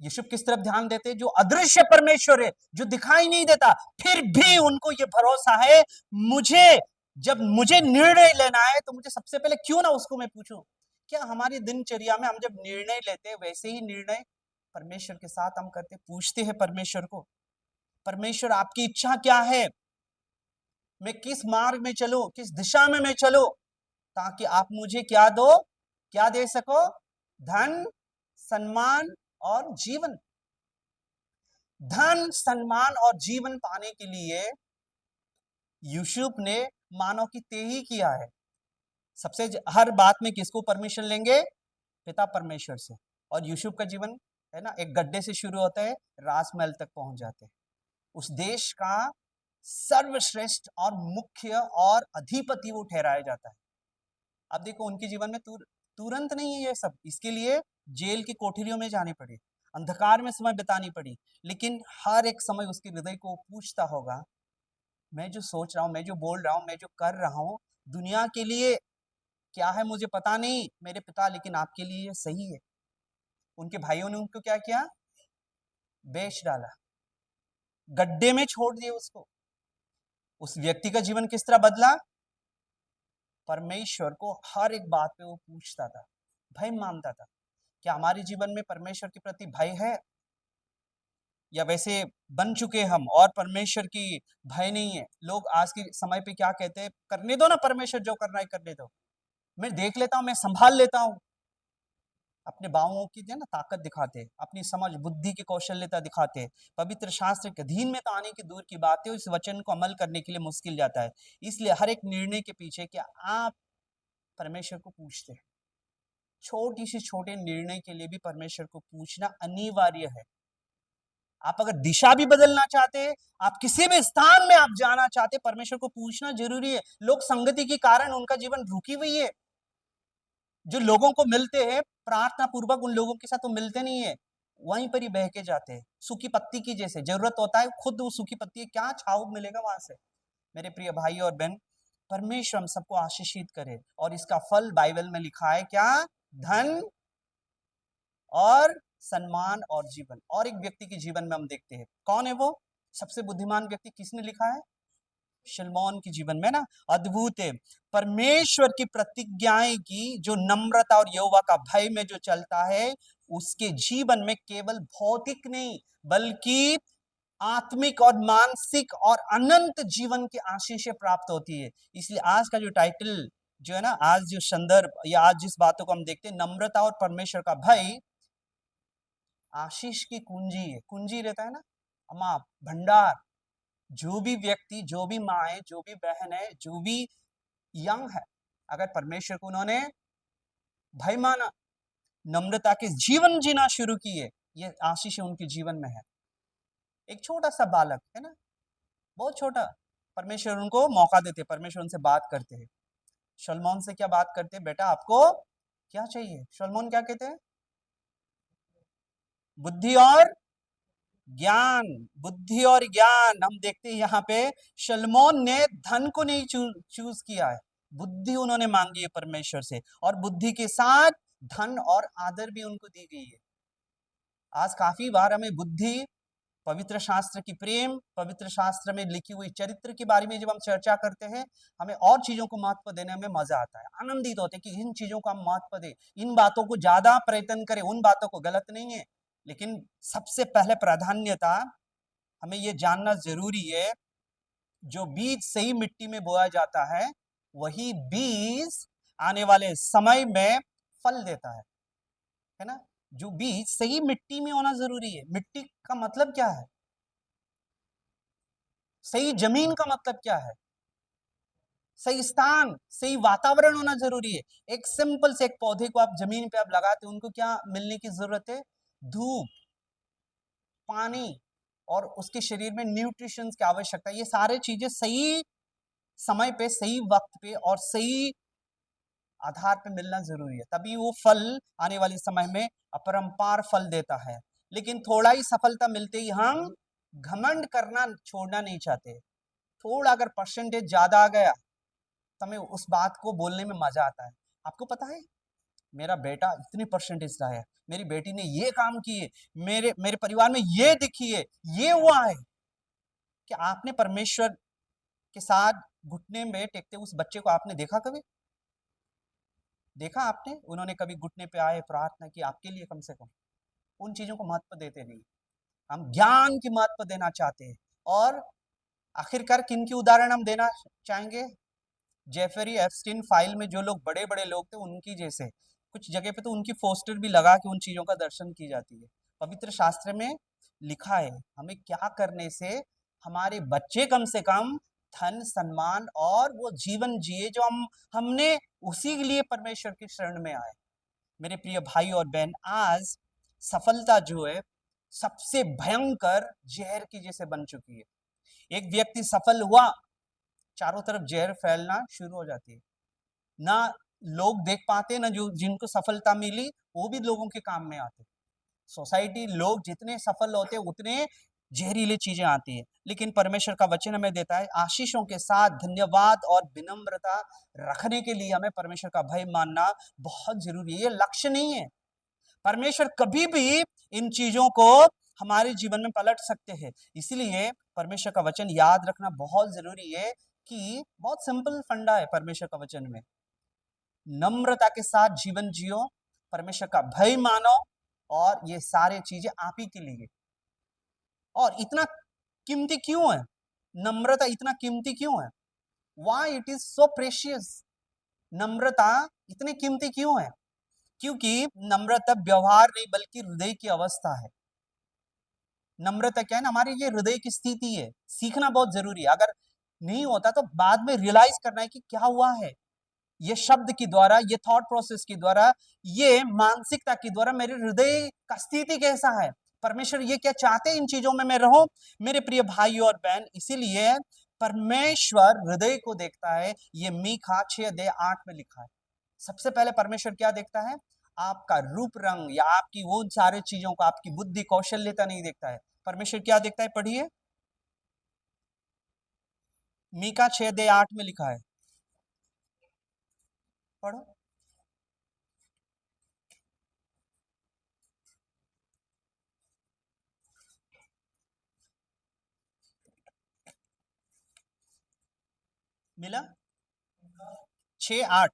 यूसुफ किस तरफ ध्यान देते? जो अदृश्य परमेश्वर है, जो दिखाई नहीं देता, फिर भी उनको ये भरोसा है, जब मुझे निर्णय लेना है तो मुझे सबसे पहले क्यों ना उसको मैं पूछूं। क्या हमारी दिनचर्या में हम जब निर्णय लेते हैं वैसे ही निर्णय परमेश्वर के साथ हम करते? पूछते हैं परमेश्वर को, परमेश्वर आपकी इच्छा क्या है? मैं किस मार्ग में चलूं, किस दिशा में मैं चलूं, ताकि आप मुझे क्या दो, क्या दे सको? धन, सम्मान और जीवन। धन, सम्मान और जीवन पाने के लिए यूसुफ ने मानव की तेही किया है। हर बात में किसको परमिशन लेंगे? पिता परमेश्वर से। और यूसुफ का जीवन है ना, एक गड्ढे से शुरू होता है, राजमहल तक पहुंच जाते हैं। उस देश का सर्वश्रेष्ठ और मुख्य और अधिपति वो ठहराया जाता है। अब देखो उनके जीवन में तुरंत नहीं है ये सब, इसके लिए जेल की कोठरियों में जानी पड़ी, अंधकार में समय बितानी पड़ी। लेकिन हर एक समय उसके हृदय को पूछता होगा, मैं जो सोच रहा हूं, मैं जो बोल रहा हूं, मैं जो कर रहा हूं, दुनिया के लिए क्या है मुझे पता नहीं मेरे पिता, लेकिन आपके लिए ये सही है। उनके भाइयों ने उनको क्या किया? बेच डाला, गड्ढे में छोड़ दिया उसको। उस व्यक्ति का जीवन किस तरह बदला? परमेश्वर को हर एक बात पे वो पूछता था, भय मानता था। क्या हमारे जीवन में परमेश्वर के प्रति भय है? या वैसे बन चुके हम और परमेश्वर की भय नहीं है? लोग आज के समय पे क्या कहते हैं? करने दो ना, परमेश्वर जो करना है करने दो, मैं देख लेता हूं, मैं संभाल लेता हूं। अपने बाहों की जो है ना ताकत दिखाते, अपनी समझ बुद्धि की कौशल्यता दिखाते, पवित्र शास्त्र के अधीन में तो आने की दूर की बात है, इस वचन को अमल करने के लिए मुश्किल जाता है। इसलिए हर एक निर्णय के पीछे क्या आप परमेश्वर को पूछते हैं? छोटी से छोटे निर्णय के लिए भी परमेश्वर को पूछना अनिवार्य है। आप अगर दिशा भी बदलना चाहते हैं, आप किसी भी स्थान में आप जाना चाहते, परमेश्वर को पूछना जरूरी है। लोग संगति के कारण उनका जीवन रुकी हुई है, जो लोगों को मिलते हैं प्रार्थना पूर्वक, उन लोगों के साथ वो मिलते नहीं है, वहीं पर ही बह के जाते हैं, सूखी पत्ती की जैसे। जरूरत होता है खुद वो सूखी पत्ती है, क्या छाव मिलेगा वहां से। मेरे प्रिय भाई और बहन, परमेश्वर हम सबको आशीषित करे, और इसका फल बाइबल में लिखा है क्या? धन और सम्मान और जीवन। और एक व्यक्ति के जीवन में हम देखते हैं, कौन है वो सबसे बुद्धिमान व्यक्ति? किसने लिखा है? शलमोन के जीवन में ना, अद्भुत है। परमेश्वर की प्रतिज्ञाएं की जो नम्रता और यहोवा का भय में जो चलता है, उसके जीवन में केवल भौतिक नहीं बल्कि आत्मिक और मानसिक और अनंत जीवन की आशीषें प्राप्त होती है। इसलिए आज का जो टाइटल जो है ना, आज जो संदर्भ या आज जिस बातों को हम देखते हैं, नम्रता और परमेश्वर का भय आशीष की कुंजी है। कुंजी रहता है ना, अमा भंडार। जो भी व्यक्ति, जो भी माँ है, जो भी बहन है, जो भी यंग है, अगर परमेश्वर को उन्होंने भय माना, नम्रता के जीवन जीना शुरू किए, ये आशीष उनके जीवन में है। एक छोटा सा बालक है ना, बहुत छोटा, परमेश्वर उनको मौका देते, परमेश्वर उनसे बात करते हैं। शलमोन से क्या बात करते हैं? बेटा आपको क्या चाहिए? शलमोन क्या कहते हैं? बुद्धि और ज्ञान। बुद्धि और ज्ञान। हम देखते हैं यहाँ पे शलमोन ने धन को नहीं चूज किया है, बुद्धि उन्होंने मांगी है परमेश्वर से, और बुद्धि के साथ धन और आदर भी उनको दी गई है। आज काफी बार हमें बुद्धि, पवित्र शास्त्र की प्रेम, पवित्र शास्त्र में लिखी हुई चरित्र के बारे में जब हम चर्चा करते हैं, हमें और चीजों को महत्व देने में मजा आता है, आनंदित होते हैं कि इन चीजों को हम महत्व दें, इन बातों को ज्यादा प्रयत्न करें। उन बातों को गलत नहीं है, लेकिन सबसे पहले प्राधान्यता हमें ये जानना जरूरी है, जो बीज सही मिट्टी में बोया जाता है, वही बीज आने वाले समय में फल देता है ना। जो बीज सही मिट्टी में होना जरूरी है। मिट्टी का मतलब क्या है? सही जमीन का मतलब क्या है? सही स्थान, सही वातावरण होना जरूरी है। एक सिंपल से एक पौधे को आप जमीन पे आप लगाते, उनको क्या मिलने की जरूरत है? धूप, पानी, और उसके शरीर में न्यूट्रिशंस की आवश्यकता। ये सारे चीजें सही समय पे, सही वक्त पे और सही आधार पे मिलना जरूरी है, तभी वो फल आने वाले समय में अपरंपार फल देता है। लेकिन थोड़ा ही सफलता मिलते ही हम घमंड करना छोड़ना नहीं चाहते। थोड़ा अगर परसेंटेज ज्यादा आ गया तो हमें उस बात को बोलने में मजा आता है। आपको पता है, मेरा बेटा इतनी परसेंटेज लाया है, मेरी बेटी ने ये काम किए, मेरे मेरे परिवार में ये दिखी है, ये हुआ है। कि आपने परमेश्वर के साथ घुटने में टेकते उस बच्चे को आपने देखा? कभी देखा आपने? उन्होंने कभी घुटने पे आए, प्रार्थना की आपके लिए? कम से कम उन चीजों को महत्व देते नहीं। हम ज्ञान की महत्व देना चाहते हैं। और आखिरकार किन की उदाहरण हम देना चाहेंगे? जेफरी एप्स्टीन फाइल में जो लोग बड़े बड़े लोग थे, उनकी जैसे। कुछ जगह पे तो उनकी पोस्टर भी लगा के उन चीजों का दर्शन की जाती है। पवित्र शास्त्र में लिखा है हमें क्या करने से हमारे बच्चे कम से कम धन, सम्मान और वो जीवन जिए जो हमने उसी के लिए परमेश्वर की शरण में आए। मेरे प्रिय भाई और बहन, आज सफलता जो है सबसे भयंकर जहर की जैसे बन चुकी है। एक व्यक्ति सफल हुआ, चारों तरफ जहर फैलना शुरू हो जाती है। ना लोग देख पाते, ना जो जिनको सफलता मिली वो भी लोगों के काम में आते। सोसाइटी, लोग जितने सफल होते उतने जहरीली चीजें आती है। लेकिन परमेश्वर का वचन हमें देता है, आशीषों के साथ धन्यवाद और विनम्रता रखने के लिए हमें परमेश्वर का भय मानना बहुत जरूरी है। ये लक्ष्य नहीं है। परमेश्वर कभी भी इन चीजों को हमारे जीवन में पलट सकते हैं। इसीलिए परमेश्वर का वचन याद रखना बहुत जरूरी है कि बहुत सिंपल फंडा है परमेश्वर का वचन में, नम्रता के साथ जीवन जियो, परमेश्वर का भय मानो, और ये सारे चीजें आप ही के लिए। और इतना कीमती क्यों है नम्रता? इतना कीमती क्यों है? Why it is so precious? नम्रता इतनी कीमती क्यों है? क्योंकि नम्रता व्यवहार नहीं बल्कि हृदय की अवस्था है। नम्रता क्या है ना, हमारी ये हृदय की स्थिति है। सीखना बहुत जरूरी है। अगर नहीं होता तो बाद में रियलाइज करना है कि क्या हुआ है। ये शब्द के द्वारा, ये थॉट प्रोसेस के द्वारा, ये मानसिकता के द्वारा मेरे हृदय का स्थिति कैसा है, परमेश्वर ये क्या चाहते हैं, इन चीजों में मैं रहूं। मेरे प्रिय भाई और बहन, इसीलिए परमेश्वर हृदय को देखता है। ये मीका 6:8 में लिखा है। सबसे पहले परमेश्वर क्या देखता है? आपका रूप रंग या आपकी वो सारे चीजों को, आपकी बुद्धि कौशल्यता नहीं देखता है। परमेश्वर क्या देखता है? पढ़िए, मीका 6:8 में लिखा है, पढ़ो। मिला? 6:8।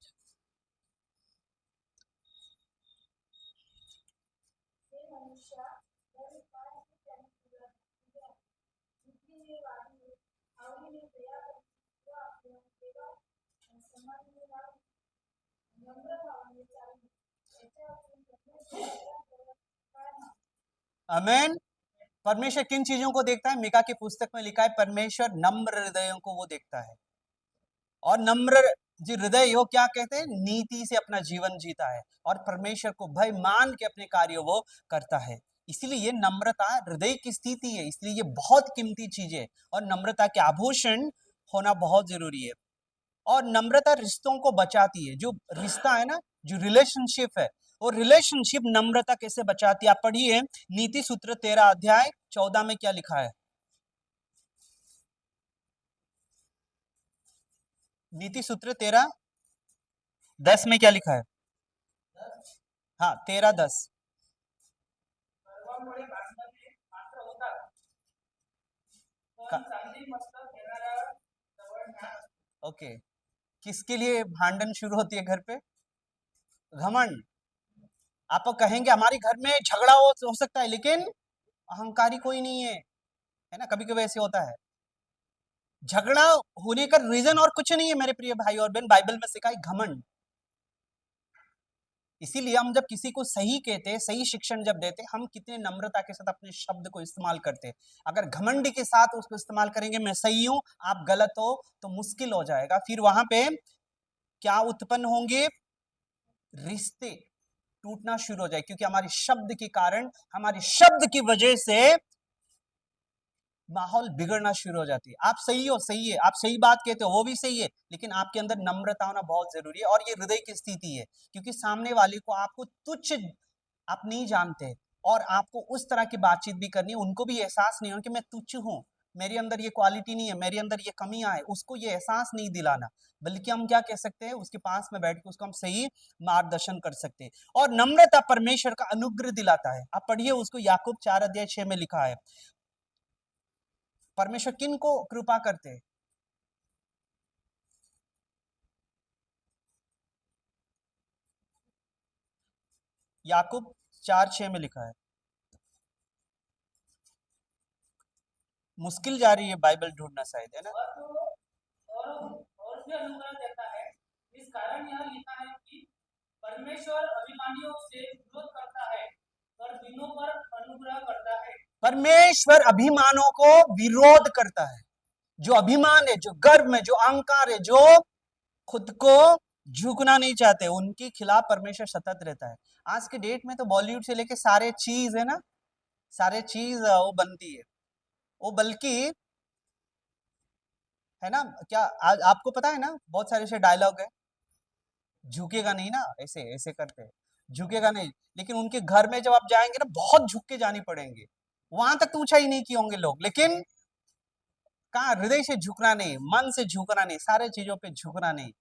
हे मनुष्या, वह विश्वास की त्याने पूरा किया, जितनी ये वाणी है, आवड़ी ने दया कर जो आपको देगा और सम्मान देगा, नम्र भाव में चाहिए, ऐसे अपने करने से आमेन। परमेश्वर किन चीजों को देखता है? मीका की पुस्तक में लिखा है, परमेश्वर नम्र हृदयों को वो देखता है। और नम्र जी हृदय वो क्या कहते हैं? नीति से अपना जीवन जीता है और परमेश्वर को भय मान के अपने कार्य वो करता है। इसलिए ये नम्रता हृदय की स्थिति है, इसलिए ये बहुत कीमती चीज है और नम्रता के आभूषण होना बहुत जरूरी है। और नम्रता रिश्तों को बचाती है। जो रिश्ता है ना, जो रिलेशनशिप है, वो रिलेशनशिप नम्रता कैसे बचाती है? आप पढ़िए नीति सूत्र 13 अध्याय 14 में क्या लिखा है। नीति सूत्र 13:10 में क्या लिखा है? हाँ, 13:10। सर्वांमुळे भांडणे मात्र होतात, पण का- चांगली मस्तक घेणाऱ्या जवळ ज्ञान असते. ओके, किसके लिए भांडन शुरू होती है घर पे? घमंड। आप कहेंगे हमारे घर में झगड़ा हो सकता है, लेकिन अहंकारी कोई नहीं है ना? कभी कभी ऐसे होता है। झगड़ा होने का रीजन और कुछ नहीं है मेरे प्रिय भाई और बहन, बाइबल में सिखाई घमंड। इसीलिए हम जब किसी को सही कहते हैं, सही शिक्षण जब देते, हम कितने नम्रता के साथ अपने शब्द को इस्तेमाल करते हैं। अगर घमंडी के साथ उसको इस्तेमाल करेंगे, मैं सही हूं आप गलत हो, तो मुश्किल हो जाएगा। फिर वहां पे क्या उत्पन्न होंगे? रिश्ते टूटना शुरू हो जाए, क्योंकि हमारे शब्द के कारण, हमारे शब्द की वजह से माहौल बिगड़ना शुरू हो जाती है। आप सही हो, सही है, आप सही बात कहते हो, वो भी सही है, लेकिन आपके अंदर नम्रता होना बहुत जरूरी है। और ये हृदय की स्थिति है, क्योंकि सामने वाले को आपको तुच्छ आप नहीं जानते और आपको उस तरह की बातचीत भी करनी है। उनको भी एहसास नहीं हो कि मैं तुच्छ हूं, मेरे अंदर ये क्वालिटी नहीं है, मेरे अंदर ये कमियां है, उसको ये एहसास नहीं दिलाना। बल्कि हम क्या कह सकते हैं? उसके पास में बैठ के उसको हम सही मार्गदर्शन कर सकते हैं। और नम्रता परमेश्वर का अनुग्रह दिलाता है। आप पढ़िए उसको, याकूब 4:6 में लिखा है। परमेश्वर किन को कृपा करते हैं? याकूब 4:6 में लिखा है। मुश्किल जा रही है बाइबल ढूंढना शायद, है ना? और भी अनुग्रह देता है। इस कारण यह लिखा है कि परमेश्वर अभिमानियों से विरोध करता है और दीनों पर अनुग्रह करता है। परमेश्वर अभिमानों को विरोध करता है। जो अभिमान है, जो गर्व है, जो अहंकार है, जो खुद को झुकना नहीं चाहते, उनके खिलाफ परमेश्वर सतत रहता है। आज के डेट में तो बॉलीवुड से लेके सारे चीज है ना, सारे चीज वो बनती है। वो बल्कि है ना, क्या आज आपको पता है ना, बहुत सारे ऐसे डायलॉग है, झुकेगा नहीं ना, ऐसे ऐसे करते हैं, झुकेगा नहीं। लेकिन उनके घर में जब आप जाएंगे ना, बहुत झुक के जानी पड़ेंगे। वहां तक तो ऊंचा ही नहीं किए होंगे लोग, लेकिन कहा हृदय से झुकना नहीं, मन से झुकना नहीं, सारे चीजों पे झुकना नहीं।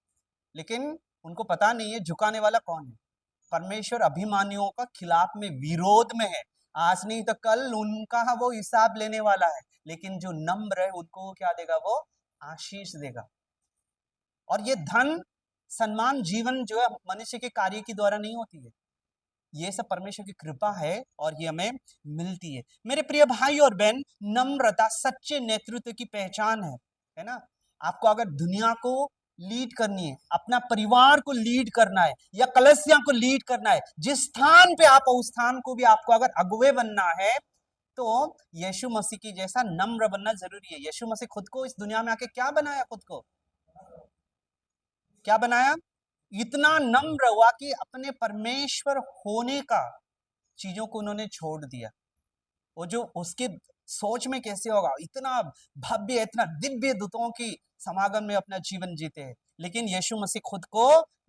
लेकिन उनको पता नहीं है झुकाने वाला कौन है। परमेश्वर अभिमानियों का खिलाफ में विरोध में है। आज नहीं तो कल उनका वो हिसाब लेने वाला है। लेकिन जो नम्र है उनको क्या देगा? वो आशीष देगा। और ये धन सम्मान जीवन जो है मनुष्य के कार्य के द्वारा नहीं होती है, ये सब परमेश्वर की कृपा है और ये हमें मिलती है। मेरे प्रिय भाई और बहन, नम्रता सच्चे नेतृत्व की पहचान है ना? आपको अगर दुनिया को लीड करनी है, अपना परिवार को लीड करना है या कलीसिया को लीड करना है, जिस स्थान पे आप हो उस स्थान को भी आपको अगर अगुवे बनना है, तो यीशु मसीह की जैसा नम्र बनना जरूरी है। यीशु मसीह खुद को इस दुनिया में आके क्या बनाया? खुद को क्या बनाया? इतना नम्र हुआ कि अपने परमेश्वर होने का चीजों को उन्होंने छोड़ दिया। वो जो उसके सोच में कैसे होगा, इतना भव्य, इतना दिव्य दूतों की समागम में अपना जीवन जीते हैं। लेकिन यीशु मसीह खुद को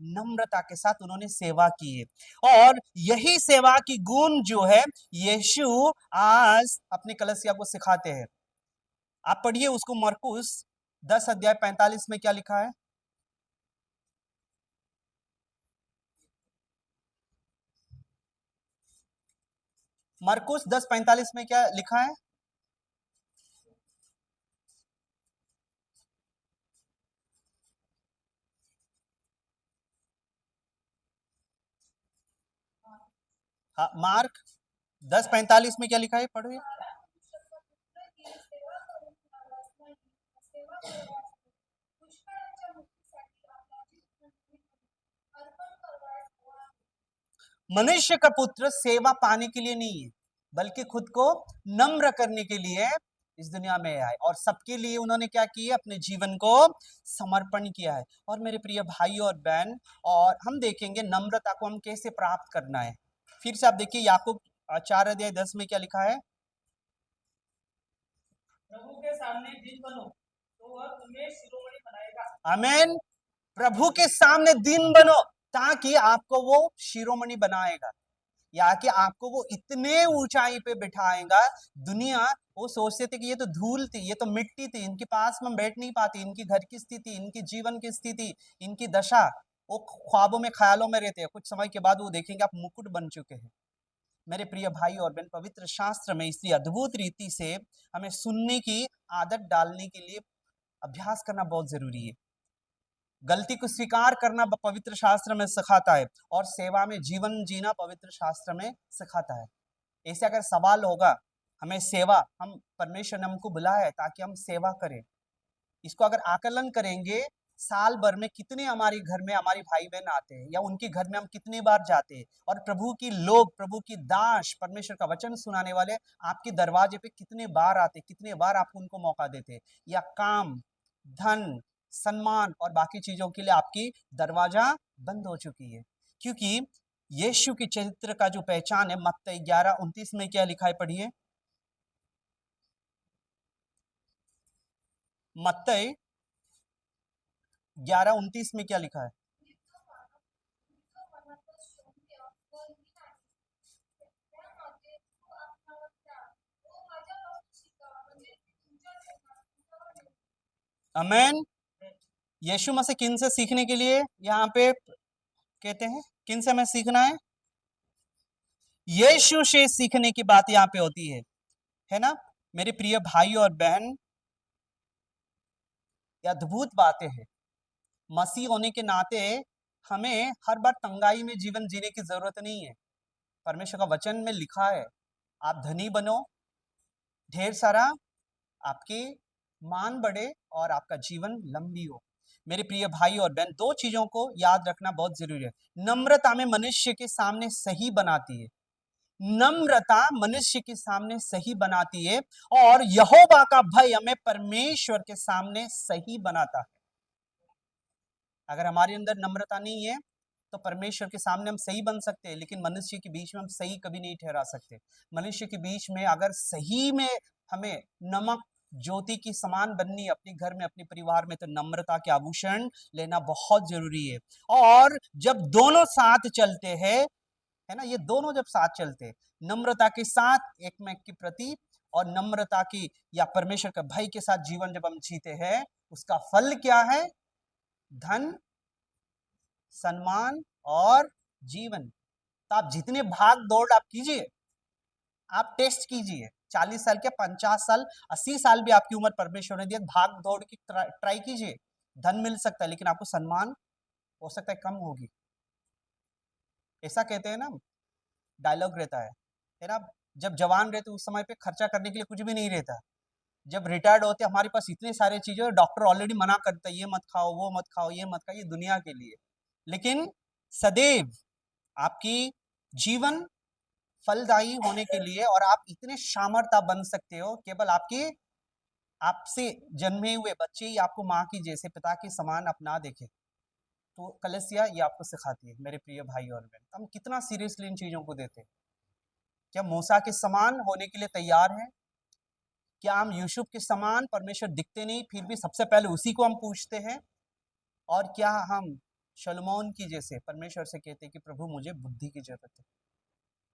नम्रता के साथ उन्होंने सेवा की है, और यही सेवा की गुण जो है यीशु आज अपने कलीसिया को सिखाते हैं। आप पढ़िए उसको, मरकुस 10 अध्याय 45 में क्या लिखा है? मरकुस 10:45 में क्या लिखा है? हाँ, मार्क 10:45 में क्या लिखा है, पढ़िए। मनुष्य का पुत्र सेवा पाने के लिए नहीं है, बल्कि खुद को नम्र करने के लिए इस दुनिया में आए, और सबके लिए उन्होंने क्या किया, अपने जीवन को समर्पण किया है। और मेरे प्रिय भाई और बहन, और हम देखेंगे नम्रता को हम कैसे प्राप्त करना है। फिर से आप देखिए याकूब 4 अध्याय 10 में क्या लिखा है? प्रभु के सामने दिन बनो तो वह तुम्हें शिरोमणि बनाएगा। आमीन। प्रभु के सामने दिन बनो ताकि आपको वो शिरोमणि बनाएगा, या कि आपको वो इतने ऊंचाई पे बिठाएगा। दुनिया वो सोचते थे कि ये तो धूल थी, ये तो मिट्टी थी, इनके पास में हम बैठ नहीं पाते, इनकी घर की स्थिति, इनकी जीवन की स्थिति, इनकी दशा, वो ख्वाबों में ख्यालों में रहते हैं। कुछ समय के बाद वो देखेंगे आप मुकुट बन चुके हैं। मेरे प्रिय भाई और बहन, पवित्र शास्त्र में इसी अद्भुत रीति से हमें सुनने की आदत डालने के लिए अभ्यास करना बहुत जरूरी है। गलती को स्वीकार करना पवित्र शास्त्र में सिखाता है, और सेवा में जीवन जीना पवित्र शास्त्र में सिखाता है। ऐसे अगर सवाल होगा, हमें सेवा, हम परमेश्वर ने हमको बुलाया है ताकि हम सेवा करें, इसको अगर आकलन करेंगे, साल भर में कितने हमारे घर में हमारे भाई बहन आते हैं, या उनके घर में हम कितनी बार जाते हैं, और प्रभु की लोग, प्रभु की दास, परमेश्वर का वचन सुनाने वाले आपके दरवाजे पे कितने बार आते, कितने बार आप उनको मौका देते, या काम, धन, सम्मान और बाकी चीजों के लिए आपकी दरवाजा बंद हो चुकी है। क्योंकि यीशु के चरित्र का जो पहचान है, मत्ती 11:29 में क्या लिखा है, पढ़िए। मत्ती 11:29 में क्या लिखा है? अमेन। यीशु मसीह किन से सीखने के लिए यहाँ पे कहते हैं, किन से हमें सीखना है? यीशु से सीखने की बात यहाँ पे होती है ना। मेरे प्रिय भाई और बहन, ये अद्भुत बातें हैं। मसीह होने के नाते हमें हर बार तंगाई में जीवन जीने की जरूरत नहीं है। परमेश्वर का वचन में लिखा है, आप धनी बनो, ढेर सारा आपके मान बढ़े, और आपका जीवन लंबी हो। मेरे प्रिय भाई और बहन, दो चीजों को याद रखना बहुत जरूरी है। नम्रता में मनुष्य के सामने सही बनाती है, नम्रता मनुष्य के सामने सही बनाती है, और यहोवा का भय हमें परमेश्वर के सामने सही बनाता है। अगर हमारे अंदर नम्रता नहीं है तो परमेश्वर के सामने हम सही बन सकते हैं, लेकिन मनुष्य के बीच में हम सही कभी नहीं ठहरा सकते। मनुष्य के बीच में अगर सही में हमें नमक ज्योति की समान बननी है अपने घर में, अपने परिवार में, तो नम्रता के आभूषण लेना बहुत जरूरी है। और जब दोनों साथ चलते हैं, है ना, ये दोनों जब साथ चलते हैं, नम्रता के साथ एक में के प्रति, और नम्रता की या परमेश्वर के भय के साथ जीवन जब हम जीते हैं, उसका फल क्या है? धन, सम्मान और जीवन। तो आप जितने भाग दौड़ आप कीजिए, आप टेस्ट कीजिए, 40 साल के 50 साल 80 साल भी आपकी उम्र परमेश्वर ने दिया, भाग दौड़ की ट्राई कीजिए। धन मिल सकता है, लेकिन आपको सम्मान हो सकता है कम होगी। ऐसा कहते हैं ना, डायलॉग रहता है ना, जब जवान रहते उस समय पे खर्चा करने के लिए कुछ भी नहीं रहता। जब रिटायर्ड होते हमारे पास इतने सारे चीजें, डॉक्टर ऑलरेडी मना करता है, ये मत खाओ, वो मत खाओ, ये मत खाओ, ये दुनिया के लिए। लेकिन सदैव आपकी जीवन फलदायी होने के लिए, और आप इतने सामर्थ्य बन सकते हो, केवल आपके आपसे जन्मे हुए बच्चे ही आपको माँ की जैसे, पिता के समान अपना देखे। तो कलीसिया ये आपको सिखाती है मेरे प्रिय भाई और बहन। हम कितना सीरियसली इन चीजों को देते हैं? क्या मूसा के समान होने के लिए तैयार हैं? क्या हम यूसुफ के समान, परमेश्वर दिखते नहीं फिर भी सबसे पहले उसी को हम पूछते हैं? और क्या हम शलोमोन की जैसे परमेश्वर से कहते हैं कि प्रभु मुझे बुद्धि की जरूरत है,